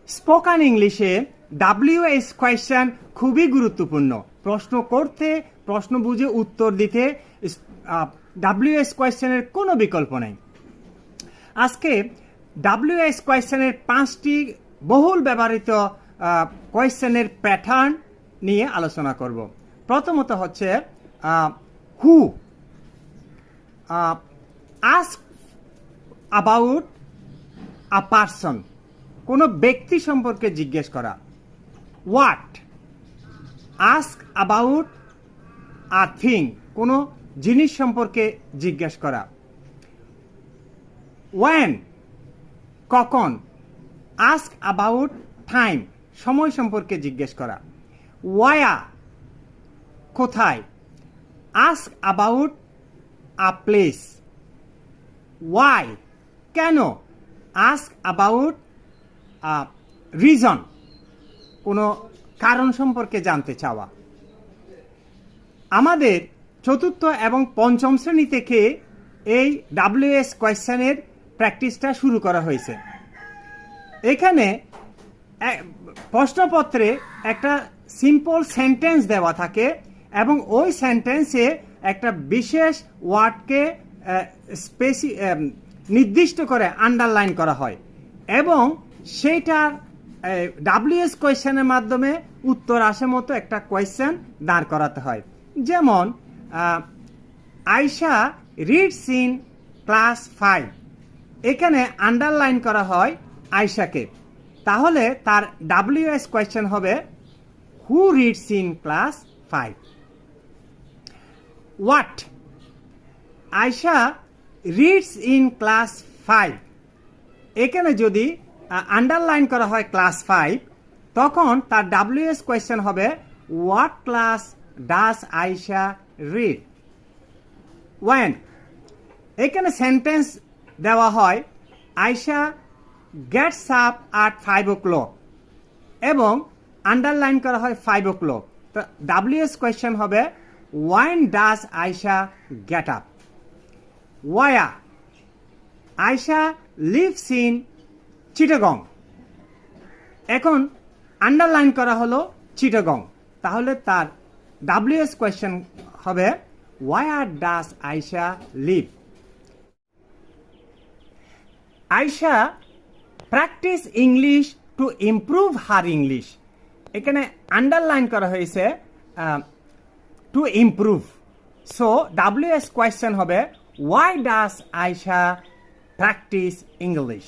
Spoken ইংলিশে WH question খুবই গুরুত্বপূর্ণ। প্রশ্ন করতে, প্রশ্ন বুঝে উত্তর দিতে WH কোয়েশ্চেনের কোনো বিকল্প নেই। আজকে WH কোয়েশ্চেনের 5টি বহুল ব্যবহৃত কোয়েশ্চেনের প্যাটার্ন নিয়ে আলোচনা করব। প্রথমত হচ্ছে হু, আস্ক অ্যাবাউট আ পারসন, কোনো ব্যক্তি সম্পর্কে জিজ্ঞেস করা। What, ask about a thing, কোনো জিনিস সম্পর্কে জিজ্ঞেস করা। ওয়েন, কখন। আস্ক অ্যাবাউট টাইম, সময় সম্পর্কে জিজ্ঞেস করা। ওয়া, কোথায়। Ask about a place. Why, কেন। আস্ক অ্যাবাউট রিজন, কোনো কারণ সম্পর্কে জানতে চাওয়া। আমাদের চতুর্থ এবং পঞ্চম শ্রেণী থেকে এই WH কোয়েশ্চেনের প্র্যাকটিসটা শুরু করা হয়েছে। এখানে প্রশ্নপত্রে একটা সিম্পল সেন্টেন্স দেওয়া থাকে এবং ওই সেন্টেন্সে একটা বিশেষ ওয়ার্ডকে নির্দিষ্ট করে আন্ডারলাইন করা হয় এবং সেইটার WH কোয়েশ্চেনের মাধ্যমে উত্তর আসে মতো একটা কোয়েশ্চেন দাঁড় করাতে হয়। যেমন আয়শা রিডস ইন ক্লাস 5, এখানে আন্ডারলাইন করা হয় আয়শাকে। তাহলে তার WH কোয়েশ্চেন হবে who reads in class 5। What, Ayesha reads in class 5, এখানে যদি আন্ডারলাইন করা হয় ক্লাস 5, তখন তার WH কোয়েশ্চেন হবে what class does Ayesha read. When, এখানে সেন্টেন্স দেওয়া হয় Ayesha gets up at 5 o'clock এবং আন্ডারলাইন করা হয় 5 o'clock। তো WH কোয়েশ্চেন হবে when does Ayesha get up. Where, Ayesha lives in Chittagong, এখন আন্ডারলাইন করা হলো চিটাগং। তাহলে তার WH কোয়েশ্চেন হবে where does Ayesha live. Ayesha practice English to improve her English, এখানে আন্ডারলাইন করা হয়েছে to improve. So WH question হবে why does Ayesha practice English.